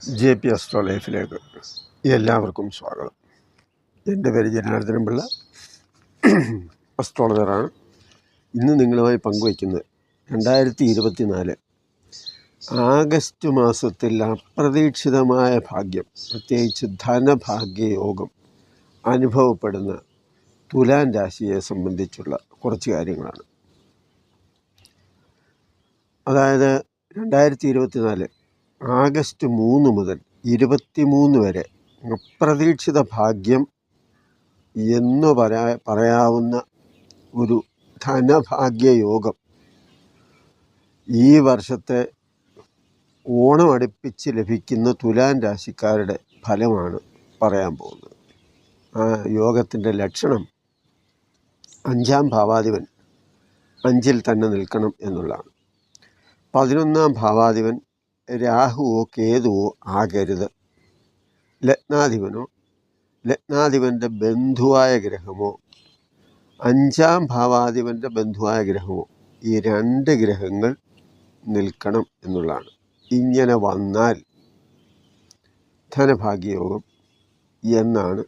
JP astro ലൈഫിലേക്ക് എല്ലാവർക്കും സ്വാഗതം. എൻ്റെ പേര് ജനാർദ്ദനൻ പിള്ള, അസ്ട്രോളജറാണ്. ഇന്ന് നിങ്ങളുമായി പങ്കുവയ്ക്കുന്നത് 2024 ആഗസ്റ്റ് മാസത്തിൽ അപ്രതീക്ഷിതമായ ഭാഗ്യം, പ്രത്യേകിച്ച് ധനഭാഗ്യയോഗം അനുഭവപ്പെടുന്ന തുലാം രാശിയെ സംബന്ധിച്ചുള്ള കുറച്ച് കാര്യങ്ങളാണ്. അതായത് 2024 ആഗസ്റ്റ് 3 മുതൽ 23 വരെ അപ്രതീക്ഷിത ഭാഗ്യം എന്ന് പറയാവുന്ന ഒരു ധനഭാഗ്യയോഗം ഈ വർഷത്തെ ഓണം അടുപ്പിച്ച് ലഭിക്കുന്ന തുലാം രാശിക്കാരുടെ ഫലമാണ് പറയാൻ പോകുന്നത്. ആ യോഗത്തിൻ്റെ ലക്ഷണം 5-ാം ഭാവാധിപൻ 5-ൽ തന്നെ നിൽക്കണം എന്നുള്ളതാണ്. 11-ാം ഭാവാധിപൻ രാഹുവോ കേതുവോ ആകരുത്. ലഗ്നാധിപനോ ലഗ്നാധിപൻ്റെ ബന്ധുവായ ഗ്രഹമോ 5-ാം ഭാവാധിപൻ്റെ ബന്ധുവായ ഗ്രഹമോ, ഈ 2 ഗ്രഹങ്ങൾ നിൽക്കണം എന്നുള്ളതാണ്. ഇങ്ങനെ വന്നാൽ ധനഭാഗ്യയോഗം എന്നാണ്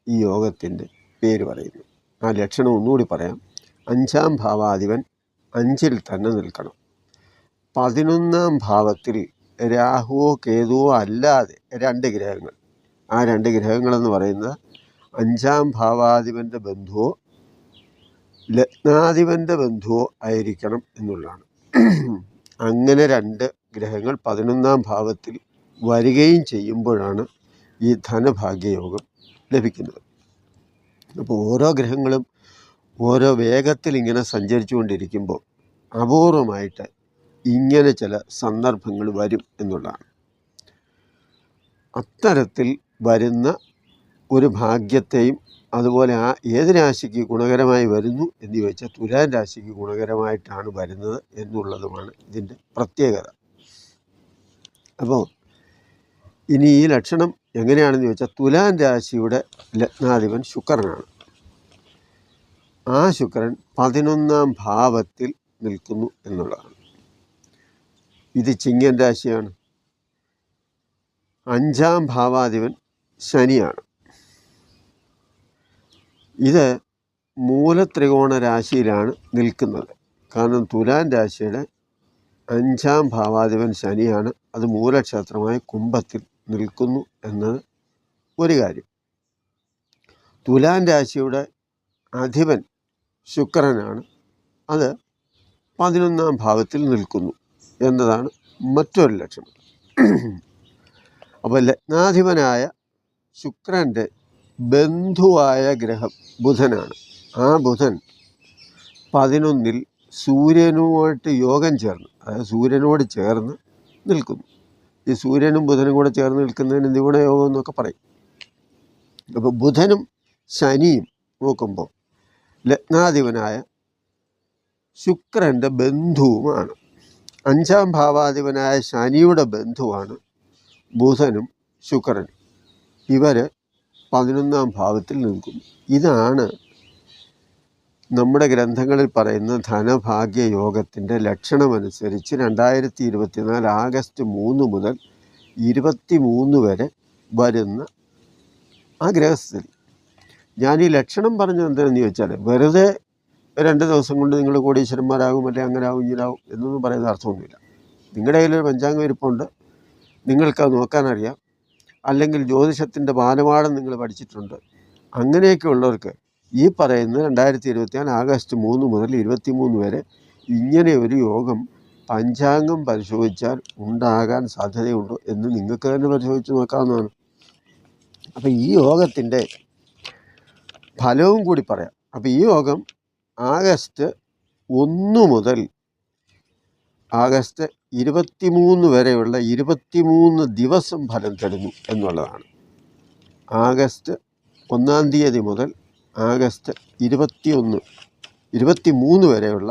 ഈ യോഗത്തിൻ്റെ പേര് പറയുന്നത്. ആ ലക്ഷണം ഒന്നുകൂടി പറയാം. 5-ാം ഭാവാധിപൻ 5-ൽ തന്നെ നിൽക്കണം. 11-ാം ഭാവത്തിൽ രാഹുവോ കേതുവോ അല്ലാതെ 2 ഗ്രഹങ്ങൾ. ആ 2 ഗ്രഹങ്ങളെന്ന് പറയുന്നത് 5-ാം ഭാവാധിപൻ്റെ ബന്ധുവോ ലഗ്നാധിപൻ്റെ ബന്ധുവോ ആയിരിക്കണം എന്നുള്ളതാണ്. അങ്ങനെ 2 ഗ്രഹങ്ങൾ 11-ാം ഭാവത്തിൽ വരികയും ചെയ്യുമ്പോഴാണ് ഈ ധനഭാഗ്യയോഗം ലഭിക്കുന്നത്. അപ്പോൾ ഓരോ ഗ്രഹങ്ങളും ഓരോ വേഗത്തിൽ ഇങ്ങനെ സഞ്ചരിച്ചു കൊണ്ടിരിക്കുമ്പോൾ അപൂർവമായിട്ട് ഇങ്ങനെ ചില സന്ദർഭങ്ങൾ വരും എന്നുള്ളതാണ്. അത്തരത്തിൽ വരുന്ന ഒരു ഭാഗ്യത്തെയും അതുപോലെ ഏത് രാശിക്ക് ഗുണകരമായി വരുന്നു എന്ന് ചോദിച്ചാൽ തുലാം രാശിക്ക് ഗുണകരമായിട്ടാണ് വരുന്നത് എന്നുള്ളതുമാണ് ഇതിൻ്റെ പ്രത്യേകത. അപ്പോൾ ഇനി ഈ ലക്ഷണം എങ്ങനെയാണെന്ന് ചോദിച്ചാൽ തുലാം രാശിയുടെ ലഗ്നാധിപൻ ശുക്രനാണ്. ആ ശുക്രൻ 11-ാം ഭാവത്തിൽ നിൽക്കുന്നു എന്നുള്ളതാണ്. ഇത് ചിങ്ങൻ രാശിയാണ്. 5-ാം ഭാവാധിപൻ ശനിയാണ്. ഇത് മൂലത്രികോണ രാശിയിലാണ് നിൽക്കുന്നത്. കാരണം തുലാം രാശിയുടെ 5-ാം ഭാവാധിപൻ ശനിയാണ്. അത് മൂലക്ഷേത്രമായ കുംഭത്തിൽ നിൽക്കുന്നു എന്നത് ഒരു കാര്യം. തുലാം രാശിയുടെ അധിപൻ ശുക്രനാണ്. അത് 11-ാം ഭാവത്തിൽ നിൽക്കുന്നു എന്നതാണ് മറ്റൊരു ലക്ഷണം. അപ്പോൾ ലഗ്നാധിപനായ ശുക്രൻ്റെ ബന്ധുവായ ഗ്രഹം ബുധനാണ്. ആ ബുധൻ 11-ൽ സൂര്യനുമായിട്ട് യോഗം ചേർന്ന്, അതായത് സൂര്യനോട് ചേർന്ന് നിൽക്കുന്നു. ഈ സൂര്യനും ബുധനും കൂടെ ചേർന്ന് നിൽക്കുന്നതിന് നിഗുണ യോഗം എന്നൊക്കെ പറയും. അപ്പോൾ ബുധനും ശനിയും നോക്കുമ്പോൾ ലഗ്നാധിപനായ ശുക്രൻ്റെ ബന്ധുവുമാണ്. 5-ാം ഭാവാധിപനായ ശനിയുടെ ബന്ധുവാണ് ബുധനും ശുക്രനും. ഇവർ 11-ാം ഭാവത്തിൽ നിൽക്കുന്നു. ഇതാണ് നമ്മുടെ ഗ്രന്ഥങ്ങളിൽ പറയുന്ന ധനഭാഗ്യയോഗത്തിൻ്റെ ലക്ഷണമനുസരിച്ച് 2024 ആഗസ്റ്റ് 3 മുതൽ 23 വരെ വരുന്ന ആ ഗ്രഹസ്ഥിതി. ഞാൻ ഈ ലക്ഷണം പറഞ്ഞത് എന്താണെന്ന് ചോദിച്ചാൽ വെറുതെ 2 ദിവസം കൊണ്ട് നിങ്ങൾ കോടീശ്വരന്മാരാകും, അല്ലെങ്കിൽ അങ്ങനെ ആവും ഇങ്ങനാവും എന്നൊന്നും പറയുന്ന അർത്ഥമൊന്നുമില്ല. നിങ്ങളുടെ കയ്യിലൊരു പഞ്ചാംഗം ഇരിപ്പുണ്ട്, നിങ്ങൾക്കത് നോക്കാനറിയാം, അല്ലെങ്കിൽ ജ്യോതിഷത്തിൻ്റെ ബാലപാഠം നിങ്ങൾ പഠിച്ചിട്ടുണ്ട്. അങ്ങനെയൊക്കെ ഉള്ളവർക്ക് ഈ പറയുന്ന 2024 ആഗസ്റ്റ് 3 മുതൽ 23 വരെ ഇങ്ങനെ ഒരു യോഗം പഞ്ചാംഗം പരിശോധിച്ചാൽ ഉണ്ടാകാൻ സാധ്യതയുണ്ടോ എന്ന് നിങ്ങൾക്ക് തന്നെ പരിശോധിച്ച് നോക്കാവുന്നതാണ്. അപ്പോൾ ഈ യോഗത്തിൻ്റെ ഫലവും കൂടി പറയാം. അപ്പോൾ ഈ യോഗം ആഗസ്റ്റ് 1 മുതൽ ആഗസ്റ്റ് 23 വരെയുള്ള 23 ദിവസം ഫലം തരുന്നു എന്നുള്ളതാണ്. ആഗസ്റ്റ് 1-ാം തീയതി മുതൽ ആഗസ്റ്റ് 23 വരെയുള്ള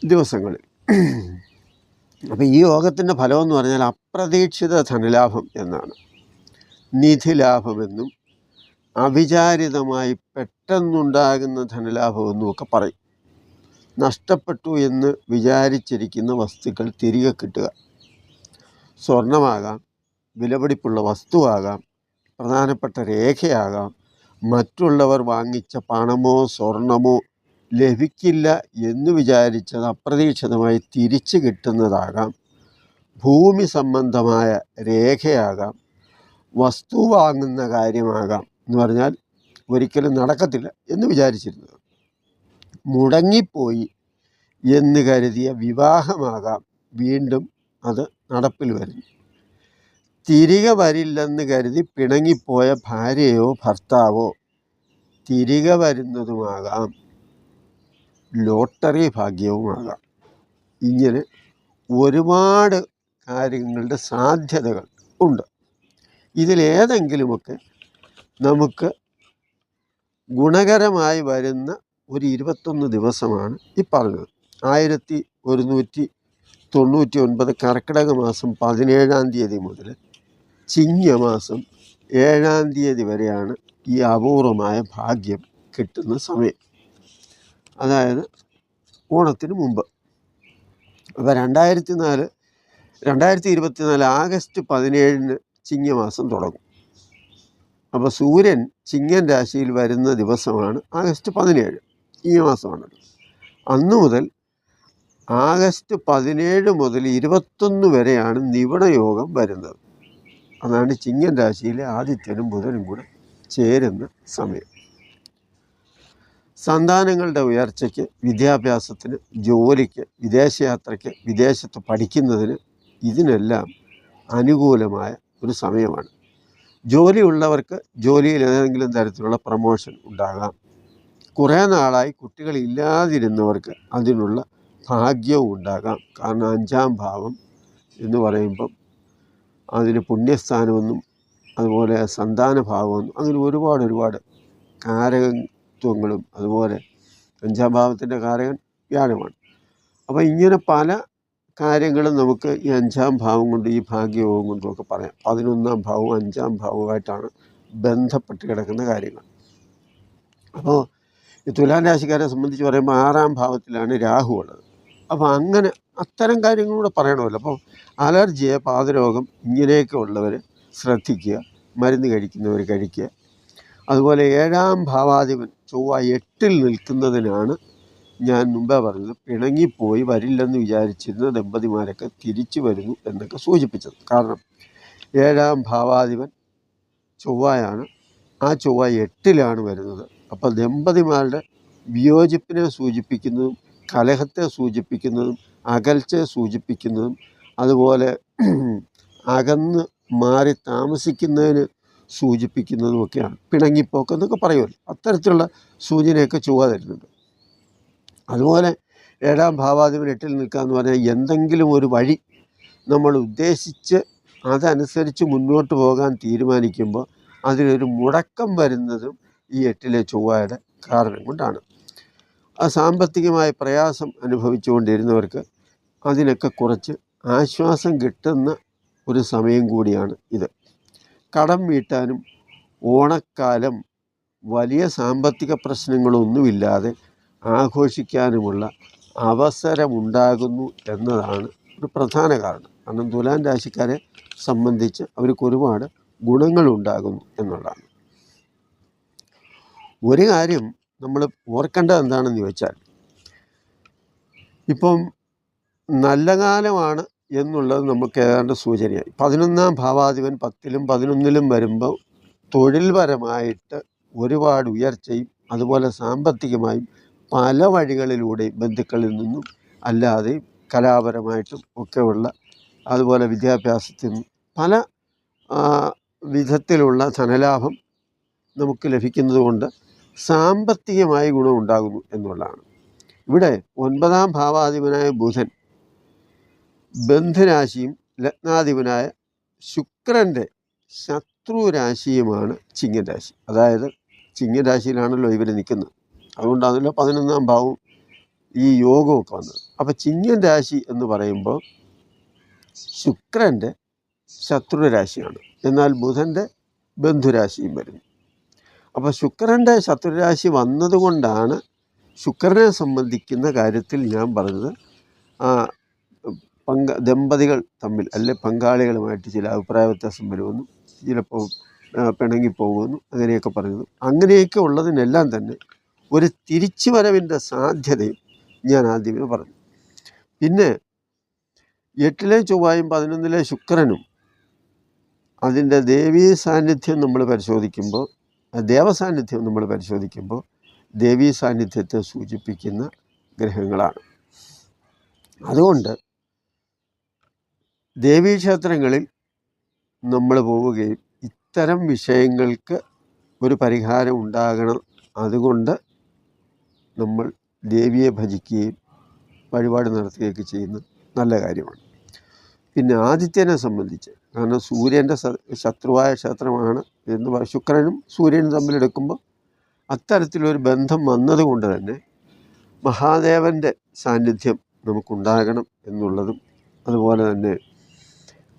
ദിവസങ്ങളിൽ. അപ്പോൾ ഈ യോഗത്തിൻ്റെ ഫലമെന്ന് പറഞ്ഞാൽ അപ്രതീക്ഷിത ധനലാഭം എന്നാണ്. നിധിലാഭമെന്നും അവിചാരിതമായി പെട്ടെന്നുണ്ടാകുന്ന ധനലാഭമെന്നും ഒക്കെ പറയും. നഷ്ടപ്പെട്ടു എന്ന് വിചാരിച്ചിരിക്കുന്ന വസ്തുക്കൾ തിരികെ കിട്ടുക, സ്വർണമാകാം, വിലപിടിപ്പുള്ള വസ്തുവാകാം, പ്രധാനപ്പെട്ട രേഖയാകാം, മറ്റുള്ളവർ വാങ്ങിച്ച പണമോ സ്വർണമോ ലഭിക്കില്ല എന്ന് വിചാരിച്ചത് അപ്രതീക്ഷിതമായി തിരിച്ചു കിട്ടുന്നതാകാം, ഭൂമി സംബന്ധമായ രേഖയാകാം, വസ്തു വാങ്ങുന്ന കാര്യമാകാം. എന്ന് പറഞ്ഞാൽ ഒരിക്കലും നടക്കത്തില്ല എന്ന് വിചാരിച്ചിരുന്നത് മുടങ്ങിപ്പോയി എന്ന് കരുതിയ വിവാഹമാകാം, വീണ്ടും അത് നടപ്പിൽ വരുന്നു. തിരികെ വരില്ലെന്ന് കരുതി പിണങ്ങിപ്പോയ ഭാര്യയോ ഭർത്താവോ തിരികെ വരുന്നതുമാകാം, ലോട്ടറി ഭാഗ്യവുമാകാം. ഇങ്ങനെ ഒരുപാട് കാര്യങ്ങളുടെ സാധ്യതകൾ ഉണ്ട്. ഇതിലേതെങ്കിലുമൊക്കെ നമുക്ക് ഗുണകരമായി വരുന്ന ഒരു 21 ദിവസമാണ് ഈ പറഞ്ഞത്. 1199 കർക്കിടക മാസം 17-ാം തീയതി മുതൽ ചിങ്ങമാസം 7-ാം തീയതി വരെയാണ് ഈ അപൂർവമായ ഭാഗ്യം കിട്ടുന്ന സമയം, അതായത് ഓണത്തിന് മുമ്പ്. അപ്പോൾ 2024 ആഗസ്റ്റ് 17-ന് ചിങ്ങമാസം തുടങ്ങും. അപ്പോൾ സൂര്യൻ ചിങ്ങൻ രാശിയിൽ വരുന്ന ദിവസമാണ് ആഗസ്റ്റ് 17, ഈ മാസമാണല്ലോ. അന്ന് മുതൽ ആഗസ്റ്റ് 17 മുതൽ 21 വരെയാണ് നിവണയോഗം വരുന്നത്. അതാണ് ചിങ്ങൻ രാശിയിലെ ആദിത്യനും ബുധനും കൂടെ ചേരുന്ന സമയം. സന്താനങ്ങളുടെ ഉയർച്ചയ്ക്ക്, വിദ്യാഭ്യാസത്തിന്, ജോലിക്ക്, വിദേശയാത്രയ്ക്ക്, വിദേശത്ത് പഠിക്കുന്നതിന്, ഇതിനെല്ലാം അനുകൂലമായ ഒരു സമയമാണ്. ജോലിയുള്ളവർക്ക് ജോലിയിൽ ഏതെങ്കിലും തരത്തിലുള്ള പ്രമോഷൻ ഉണ്ടാകാം. കുറേ നാളായി കുട്ടികളില്ലാതിരുന്നവർക്ക് അതിനുള്ള ഭാഗ്യവും ഉണ്ടാകാം. കാരണം 5-ാം ഭാവം എന്ന് പറയുമ്പം അതിന് പുണ്യസ്ഥാനമെന്നും അതുപോലെ സന്താനഭാവമെന്നും അങ്ങനെ ഒരുപാട് കാരകത്വങ്ങളും, അതുപോലെ 5-ാം ഭാവത്തിൻ്റെ കാരകൻ വ്യാഴമാണ്. അപ്പോൾ ഇങ്ങനെ പല കാര്യങ്ങളും നമുക്ക് ഈ 5-ാം ഭാവം കൊണ്ട്, ഈ ഭാഗ്യവും കൊണ്ടുമൊക്കെ പറയാം. 11-ാം ഭാവവും 5-ാം ഭാവവുമായിട്ടാണ് ബന്ധപ്പെട്ട് കിടക്കുന്ന കാര്യങ്ങൾ. അപ്പോൾ ഈ തുലാം രാശിക്കാരെ സംബന്ധിച്ച് പറയുമ്പോൾ 6-ാം ഭാവത്തിലാണ് രാഹു ഉള്ളത്. അപ്പോൾ അങ്ങനെ അത്തരം കാര്യങ്ങളൂടെ പറയണമല്ലോ. അപ്പോൾ അലർജി, പാദരോഗം ഇങ്ങനെയൊക്കെ ഉള്ളവർ ശ്രദ്ധിക്കുക, മരുന്ന് കഴിക്കുന്നവർ കഴിക്കുക. അതുപോലെ 7-ാം ഭാവാധിപൻ ചൊവ്വ 8-ൽ നിൽക്കുന്നതിനാണ് ഞാൻ മുമ്പേ പറഞ്ഞത് പിണങ്ങിപ്പോയി വരില്ലെന്ന് വിചാരിച്ചിരുന്ന ദമ്പതിമാരൊക്കെ തിരിച്ചു വരുന്നു എന്നൊക്കെ സൂചിപ്പിച്ചത്. കാരണം 7-ാം ഭാവാധിപൻ ചൊവ്വയാണ്. ആ ചൊവ്വ 8-ലാണ് വരുന്നത്. അപ്പോൾ ദമ്പതിമാരുടെ വിയോജിപ്പിനെ സൂചിപ്പിക്കുന്നതും കലഹത്തെ സൂചിപ്പിക്കുന്നതും അകൽച്ചയെ സൂചിപ്പിക്കുന്നതും അതുപോലെ അകന്ന് മാറി താമസിക്കുന്നതിന് സൂചിപ്പിക്കുന്നതുമൊക്കെയാണ് പിണങ്ങിപ്പോക്ക് എന്നൊക്കെ പറയുമല്ലോ. അത്തരത്തിലുള്ള സൂചനയൊക്കെ ചൊവ്വ തരുന്നുണ്ട്. അതുപോലെ 7-ാം ഭാവാധിപൻ 8-ൽ നിൽക്കുക എന്ന് പറഞ്ഞാൽ എന്തെങ്കിലും ഒരു വഴി നമ്മൾ ഉദ്ദേശിച്ച് അതനുസരിച്ച് മുന്നോട്ട് പോകാൻ തീരുമാനിക്കുമ്പോൾ അതിലൊരു മുടക്കം വരുന്നതും ഈ 8-ലെ ചൊവ്വയുടെ കാരണം കൊണ്ടാണ്. ആ സാമ്പത്തികമായ പ്രയാസം അനുഭവിച്ചുകൊണ്ടിരുന്നവർക്ക് അതിനൊക്കെ കുറച്ച് ആശ്വാസം കിട്ടുന്ന ഒരു സമയം കൂടിയാണ് ഇത്. കടം വീട്ടാനും ഓണക്കാലം വലിയ സാമ്പത്തിക പ്രശ്നങ്ങളൊന്നുമില്ലാതെ ആഘോഷിക്കാനുമുള്ള അവസരമുണ്ടാകുന്നു എന്നതാണ് ഒരു പ്രധാന കാരണം. കാരണം തുലാം രാശിക്കാരെ സംബന്ധിച്ച് അവർക്ക് ഒരുപാട് ഗുണങ്ങളുണ്ടാകുന്നു എന്നുള്ളതാണ്. ഒരു കാര്യം നമ്മൾ ഓർക്കേണ്ടത് എന്താണെന്ന് ചോദിച്ചാൽ, ഇപ്പം നല്ല കാലമാണ് എന്നുള്ളത് നമുക്ക് ഏതാണ്ട് സൂചനയായി. 11-ാം ഭാവാധിപൻ 10-ലും 11-ലും വരുമ്പോൾ തൊഴിൽപരമായിട്ട് ഒരുപാട് ഉയർച്ചയും അതുപോലെ സാമ്പത്തികമായും പല വഴികളിലൂടെയും ബന്ധുക്കളിൽ നിന്നും അല്ലാതെയും കലാപരമായിട്ടും ഒക്കെയുള്ള, അതുപോലെ വിദ്യാഭ്യാസത്തിൽ നിന്നും പല വിധത്തിലുള്ള ധനലാഭം നമുക്ക് ലഭിക്കുന്നത് കൊണ്ട് സാമ്പത്തികമായി ഗുണമുണ്ടാകുന്നു എന്നുള്ളതാണ്. ഇവിടെ 9-ാം ഭാവാധിപനായ ബുധൻ ബന്ധുരാശിയും ലഗ്നാധിപനായ ശുക്രൻ്റെ ശത്രുരാശിയുമാണ് ചിങ്ങൻ രാശി. അതായത് ചിങ്ങൻ രാശിയിലാണല്ലോ ഇവർ നിൽക്കുന്നത്. അതുകൊണ്ടാണല്ലോ 11-ാം ഭാവവും ഈ യോഗമൊക്കെ വന്നത്. അപ്പോൾ ചിങ്ങൻ രാശി എന്ന് പറയുമ്പോൾ ശുക്രൻ്റെ ശത്രുരാശിയാണ്, എന്നാൽ ബുധൻ്റെ ബന്ധുരാശിയും വരുന്നു. അപ്പോൾ ശുക്രൻ്റെ ശത്രുരാശി വന്നതുകൊണ്ടാണ് ശുക്രനെ സംബന്ധിക്കുന്ന കാര്യത്തിൽ ഞാൻ പറഞ്ഞത് ദമ്പതികൾ തമ്മിൽ അല്ലെ പങ്കാളികളുമായിട്ട് ചില അഭിപ്രായ വ്യത്യാസം വരുമെന്നും ചിലപ്പോൾ പിണങ്ങിപ്പോകുമെന്നും അങ്ങനെയൊക്കെ പറയുന്നു. അങ്ങനെയൊക്കെ ഉള്ളതിനെല്ലാം തന്നെ ഒരു തിരിച്ചുവരവിൻ്റെ സാധ്യതയും ഞാൻ ആദ്യമേ പറഞ്ഞു. പിന്നെ 8-ലെ ചൊവ്വായും 11-ലെ ശുക്രനും അതിൻ്റെ ദേവീ സാന്നിധ്യം നമ്മൾ പരിശോധിക്കുമ്പോൾ, ദേവസാന്നിധ്യം നമ്മൾ പരിശോധിക്കുമ്പോൾ ദേവീ സാന്നിധ്യത്തെ സൂചിപ്പിക്കുന്ന ഗ്രഹങ്ങളാണ്. അതുകൊണ്ട് ദേവീക്ഷേത്രങ്ങളിൽ നമ്മൾ പോവുകയും ഇത്തരം വിഷയങ്ങൾക്ക് ഒരു പരിഹാരം ഉണ്ടാകണം, അതുകൊണ്ട് നമ്മൾ ദേവിയെ ഭജിക്കുകയും വഴിപാട് നടത്തുകയൊക്കെ ചെയ്യുന്നത് നല്ല കാര്യമാണ്. പിന്നെ ആദിത്യനെ സംബന്ധിച്ച്, കാരണം സൂര്യൻ്റെ ശത്രുവായ ക്ഷേത്രമാണ് എന്ന് ശുക്രനും സൂര്യനും തമ്മിലെടുക്കുമ്പോൾ അത്തരത്തിലൊരു ബന്ധം വന്നതുകൊണ്ട് തന്നെ മഹാദേവൻ്റെ സാന്നിധ്യം നമുക്കുണ്ടാകണം എന്നുള്ളതും, അതുപോലെ തന്നെ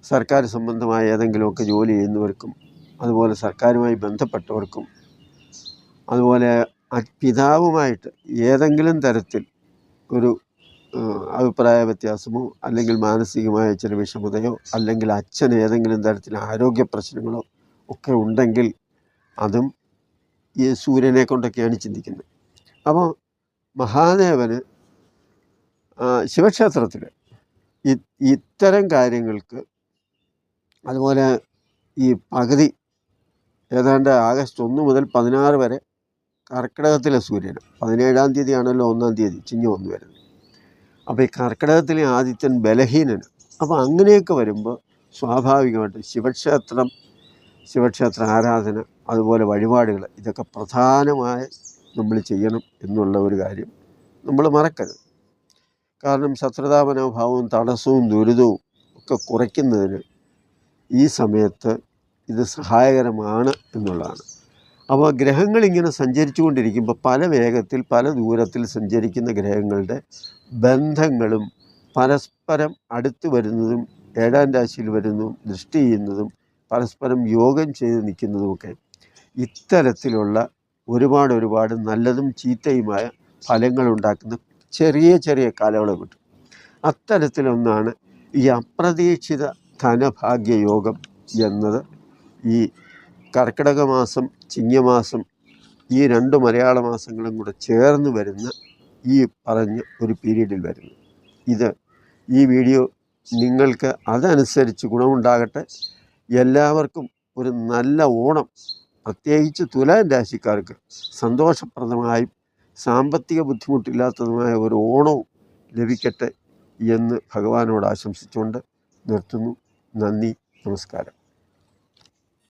സർക്കാർ സംബന്ധമായ ഏതെങ്കിലുമൊക്കെ ജോലി ചെയ്യുന്നവർക്കും, അതുപോലെ സർക്കാരുമായി ബന്ധപ്പെട്ടവർക്കും, അതുപോലെ പിതാവുമായിട്ട് ഏതെങ്കിലും തരത്തിൽ ഒരു അഭിപ്രായ വ്യത്യാസമോ അല്ലെങ്കിൽ മാനസികമായ ചില വിഷമതയോ അല്ലെങ്കിൽ അച്ഛന് ഏതെങ്കിലും തരത്തിൽ ആരോഗ്യ പ്രശ്നങ്ങളോ ഒക്കെ ഉണ്ടെങ്കിൽ അതും ഈ സൂര്യനെ കൊണ്ടൊക്കെയാണ് ചിന്തിക്കുന്നത്. അപ്പോൾ മഹാദേവന് ശിവക്ഷേത്രത്തിൽ ഇത്തരം കാര്യങ്ങൾക്ക്, അതുപോലെ ഈ പകുതി ഏതാണ്ട് ആഗസ്റ്റ് 1 മുതൽ 16 വരെ കർക്കിടകത്തിലെ സൂര്യന് 17-ാം തീയതിയാണല്ലോ 1-ാം തീയതി ചിങ്ങം 1 വരുന്നത്. അപ്പോൾ ഈ കർക്കിടകത്തിലെ ആദിത്യൻ ബലഹീനന്. അപ്പോൾ അങ്ങനെയൊക്കെ വരുമ്പോൾ സ്വാഭാവികമായിട്ട് ശിവക്ഷേത്ര ആരാധന, അതുപോലെ വഴിപാടുകൾ, ഇതൊക്കെ പ്രധാനമായി നമ്മൾ ചെയ്യണം എന്നുള്ള ഒരു കാര്യം നമ്മൾ മറക്കരുത്. കാരണം ശത്രുതാപനോഭാവവും തടസ്സവും ദുരിതവും ഒക്കെ കുറയ്ക്കുന്നതിന് ഈ സമയത്ത് ഇത് സഹായകരമാണ് എന്നുള്ളതാണ്. അപ്പോൾ ഗ്രഹങ്ങളിങ്ങനെ സഞ്ചരിച്ചു കൊണ്ടിരിക്കുമ്പോൾ പല വേഗത്തിൽ പല ദൂരത്തിൽ സഞ്ചരിക്കുന്ന ഗ്രഹങ്ങളുടെ ബന്ധങ്ങളും പരസ്പരം അടുത്ത് വരുന്നതും 7-ാം രാശിയിൽ വരുന്നതും ദൃഷ്ടി ചെയ്യുന്നതും പരസ്പരം യോഗം ചെയ്ത് നിൽക്കുന്നതുമൊക്കെ ഇത്തരത്തിലുള്ള ഒരുപാട് നല്ലതും ചീത്തയുമായ ഫലങ്ങളുണ്ടാക്കുന്ന ചെറിയ ചെറിയ കാലയളവ് കിട്ടും. അത്തരത്തിലൊന്നാണ് ഈ അപ്രതീക്ഷിത ധനഭാഗ്യയോഗം എന്നത്. ഈ കർക്കിടക മാസം, ചിങ്ങമാസം, ഈ 2 മലയാള മാസങ്ങളും കൂടെ ചേർന്ന് വരുന്ന ഈ പറഞ്ഞ ഒരു പീരീഡിൽ വരുന്നു. ഈ വീഡിയോ നിങ്ങൾക്ക് അതനുസരിച്ച് ഗുണമുണ്ടാകട്ടെ. എല്ലാവർക്കും ഒരു നല്ല ഓണം, പ്രത്യേകിച്ച് തുലാം രാശിക്കാർക്ക് സന്തോഷപ്രദമായും സാമ്പത്തിക ബുദ്ധിമുട്ടില്ലാത്തതുമായ ഒരു ഓണവും ലഭിക്കട്ടെ എന്ന് ഭഗവാനോട് ആശംസിച്ചുകൊണ്ട് നിർത്തുന്നു. നന്ദി, നമസ്കാരം.